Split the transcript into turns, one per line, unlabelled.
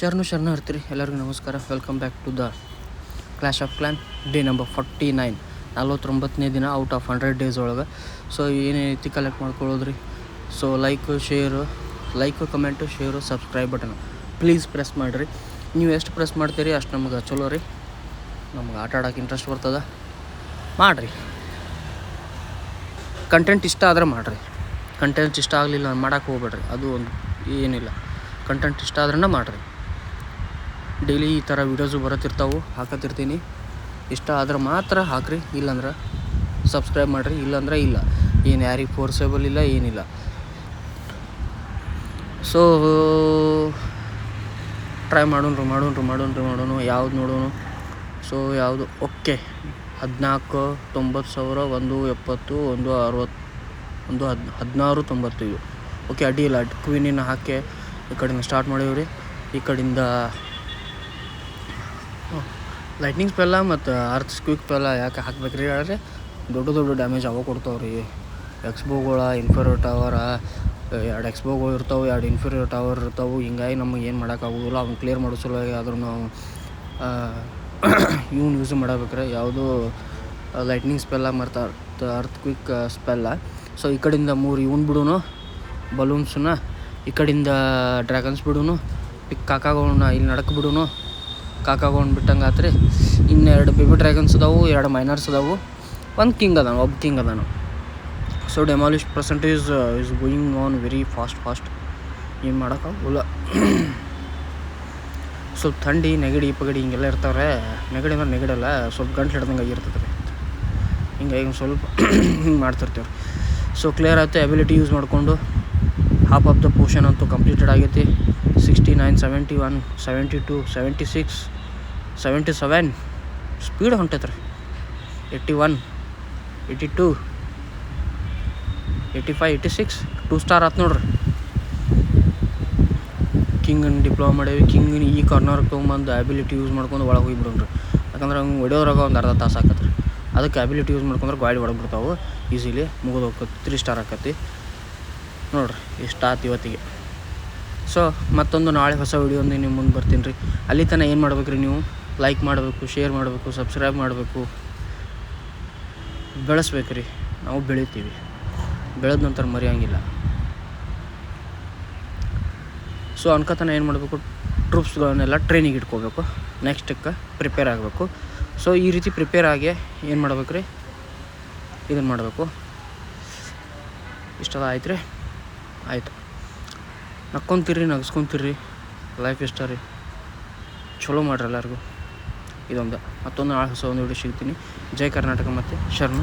ಶರಣು ಇರ್ತೀರಿ. ಎಲ್ಲರಿಗೂ ನಮಸ್ಕಾರ. Welcome back to the Clash of Clans day number 49, 49ನೇ ದಿನ ಔಟ್ ಆಫ್ 100 ಡೇಸ್ ಒಳಗೆ. ಸೊ ಏನೈತಿ ಕಲೆಕ್ಟ್ ಮಾಡ್ಕೊಳ್ಳೋದ್ರಿ. So like comment share subscribe button please press ಮಾಡಿರಿ. ನೀವು ಎಷ್ಟು ಪ್ರೆಸ್ ಮಾಡ್ತೀರಿ ಅಷ್ಟು ನಮ್ಗೆ ಚಲೋ ರೀ. ನಮ್ಗೆ ಆಟ ಆಡೋಕೆ ಇಂಟ್ರೆಸ್ಟ್ ಬರ್ತದೆ. ಮಾಡಿರಿ. ಕಂಟೆಂಟ್ ಇಷ್ಟ ಆದರೆ ಮಾಡಿರಿ. ಕಂಟೆಂಟ್ ಇಷ್ಟ ಆಗಲಿಲ್ಲ ಮಾಡೋಕ್ಕೆ ಹೋಗ್ಬೇಡ್ರಿ. ಅದು ಒಂದು ಏನಿಲ್ಲ. ಕಂಟೆಂಟ್ ಇಷ್ಟ ಆದ್ರೇ ಮಾಡಿರಿ. ಡೈಲಿ ಈ ಥರ ವೀಡಿಯೋಸು ಬರುತ್ತಿರ್ತಾವೆ, ಹಾಕತ್ತಿರ್ತೀನಿ. ಇಷ್ಟ ಆದ್ರೆ ಮಾತ್ರ ಹಾಕಿರಿ, ಇಲ್ಲಾಂದ್ರೆ ಸಬ್ಸ್ಕ್ರೈಬ್ ಮಾಡಿರಿ. ಇಲ್ಲಾಂದ್ರೆ ಇಲ್ಲ. ಏನು ಯಾರಿಗೆ ಫೋರ್ಸೇಬಲ್ ಇಲ್ಲ, ಏನಿಲ್ಲ. ಸೊ ಟ್ರೈ ಮಾಡೋಣ ಯಾವ್ದು ನೋಡೋಣ. ಸೊ ಯಾವುದು ಓಕೆ 14, 90,000, 170, 160, 1695. ಓಕೆ, ಅಡ್ಡಿಲ್ಲ. ಕ್ವೀನಿನ ಹಾಕಿ ಈ ಕಡೆಯಿಂದ ಸ್ಟಾರ್ಟ್ ಮಾಡೀವ್ರಿ. ಈ ಕಡೆಯಿಂದ ಲೈಟ್ನಿಂಗ್ ಸ್ಪೆಲ್ಲ ಮತ್ತು ಅರ್ತ್ ಕ್ವಿಕ್ ಸ್ಪೆಲ್ಲ ಯಾಕೆ ಹಾಕ್ಬೇಕ್ರಿ ಹೇಳಿದ್ರೆ, ದೊಡ್ಡ ಡ್ಯಾಮೇಜ್ ಅವ ಕೊಡ್ತಾವ್ರಿ. ಎಕ್ಸ್ಬೋಗಳ, ಇನ್ಫೀರಿಯರ್ ಟವರ, 2 ಎಕ್ಸ್ಬೋಗಳು ಇರ್ತಾವೆ, 2 ಇನ್ಫೀರಿಯರ್ ಟವರ್ ಇರ್ತಾವೆ. ಹಿಂಗಾಗಿ ನಮಗೆ ಏನು ಮಾಡೋಕ್ಕಾಗೋದಿಲ್ಲ. ಅವ್ನು ಕ್ಲಿಯರ್ ಮಾಡೋ ಸಲುವಾಗಿ ಆದ್ರೂ ನಾವು ಇವ್ನು ಯೂಸ್ ಮಾಡಬೇಕ್ರೆ. ಯಾವುದು ಲೈಟ್ನಿಂಗ್ ಸ್ಪೆಲ್ಲ ಮತ್ತು ಅರ್ತ್ ಕ್ವಿಕ್ ಸ್ಪೆಲ್ಲ. ಸೊ ಈ ಕಡೆಯಿಂದ 3 ಇವ್ನು ಬಿಡೋನು, ಬಲೂನ್ಸನ್ನ. ಈ ಕಡೆಯಿಂದ ಡ್ರ್ಯಾಗನ್ಸ್ ಬಿಡೋನು, ಕಾಕಾಗಳನ್ನ ಇಲ್ಲಿ ನಡಕ್ಕೆ ಬಿಡೋನು. ಕಾಕಾಗಳನ್ನ ಬಿಟ್ಟಂಗೆ ಆತ್ರಿ. ಇನ್ನು 2 ಬೇಬಿ ಡ್ರ್ಯಾಗನ್ಸ್ ಅದಾವು, 2 ಮೈನರ್ಸ್ ಅದಾವು, 1 ಕಿಂಗ್ ಅದಾನು, ಒಬ್ಬ ಕಿಂಗ್ ಅದಾನು. So demolish percentage is going on very fast. ಏನು ಮಾಡೋಕ್ಕಾಗಲ್ಲ. ಸ್ವಲ್ಪ ಥಂಡಿ, ನೆಗಡಿ ಹಿಂಗೆಲ್ಲ ಇರ್ತಾವ್ರೆ. ನೆಗಡಿ ಅಂದ್ರೆ ನೆಗಡಲ್ಲ, ಸ್ವಲ್ಪ ಗಂಟು ಹಿಡ್ದಂಗೆ ಆಗಿರ್ತದೆ ರೀ. ಹಿಂಗಾಗಿ ಸ್ವಲ್ಪ ಹಿಂಗೆ ಮಾಡ್ತಿರ್ತೀವಿ. ಸೊ ಕ್ಲಿಯರ್ ಆಯ್ತು. ಎಬಿಲಿಟಿ ಯೂಸ್ ಮಾಡಿಕೊಂಡು ಹಾಫ್ ಆಫ್ ದ ಪೋರ್ಷನ್ ಅಂತೂ ಕಂಪ್ಲೀಟೆಡ್ ಆಗೈತಿ. 69, 71, 72, 76, 77 ಸ್ಪೀಡ್ ಹೊಂಟೈತೆ ರೀ. 81, 82, 85, 86 2 ಸ್ಟಾರ್ ಆಯ್ತು ನೋಡ್ರಿ. ಕಿಂಗನ್ನು ಡಿಪ್ಲೋ ಮಾಡೇವಿ. ಕಿಂಗನ ಈ ಕಾರ್ನರ್ಗೆ ತೊಗೊಂಬಂದು ಅಬಿಲಿಟಿ ಯೂಸ್ ಮಾಡ್ಕೊಂಡು ಒಳಗೆ ಹೋಗಿಬಿಡೋಣ್ರಿ. ಯಾಕಂದ್ರೆ ಹಂಗೆ ಹೊಡೆಯೋದ್ರಾಗ ಒಂದು ಅರ್ಧ ತಾಸು ಆಕತ್ರಿ. ಅದಕ್ಕೆ ಅಬಿಲಿಟಿ ಯೂಸ್ ಮಾಡ್ಕೊಂಡ್ರೆ ಗಾಡಿ ಹೊಡೆದ್ಬಿಡ್ತಾವೆ ಈಸಿಲಿ. ಮುಗಿದು ಹೋಗ್ತದೆ. 3 ಸ್ಟಾರ್ ಆಕತಿ ನೋಡಿರಿ. ಇಷ್ಟು ಆತು ಇವತ್ತಿಗೆ. ಸೊ ಮತ್ತೊಂದು ನಾಳೆ ಹೊಸ ವೀಡಿಯೋಂದು ನಿಮ್ಮ ಮುಂದೆ ಬರ್ತೀನಿ ರೀ. ಅಲ್ಲಿ ತನಕ ಏನು ಮಾಡ್ಬೇಕು ರೀ, ನೀವು ಲೈಕ್ ಮಾಡಬೇಕು, ಶೇರ್ ಮಾಡಬೇಕು, ಸಬ್ಸ್ಕ್ರೈಬ್ ಮಾಡಬೇಕು, ಬೆಳೆಸ್ಬೇಕು ರೀ. ನಾವು ಬೆಳಿತೀವಿ. ಬೆಳೆದ ನಂತರ ಮರೆಯೋಂಗಿಲ್ಲ. ಸೊ ಅನ್ಕತನ ಏನು ಮಾಡಬೇಕು, ಟ್ರೂಪ್ಸ್ಗಳನ್ನೆಲ್ಲ ಟ್ರೈನಿಗೆ ಇಟ್ಕೋಬೇಕು. ನೆಕ್ಸ್ಟಕ್ಕೆ ಪ್ರಿಪೇರ್ ಆಗಬೇಕು. ಸೊ ಈ ರೀತಿ ಪ್ರಿಪೇರ್ ಆಗಿ ಏನು ಮಾಡ್ಬೇಕು ರೀ, ಇದನ್ನು ಮಾಡಬೇಕು. ಇಷ್ಟದ ಆಯ್ತು ರೀ. ಆಯಿತು. ನಗ್ಸ್ಕೊತಿರ್ರಿ. ಲೈಫ್ ಇಷ್ಟ ರೀ. ಚಲೋ ಮಾಡ್ರಿ ಎಲ್ಲರಿಗೂ. ಇದೊಂದು ಮತ್ತೊಂದು ನಾಳೆ ಹೊಸ ಒಂದು ವಿಡಿಯೋ ಸಿಗ್ತೀನಿ. ಜೈ ಕರ್ನಾಟಕ ಮತ್ತು ಶರಣು.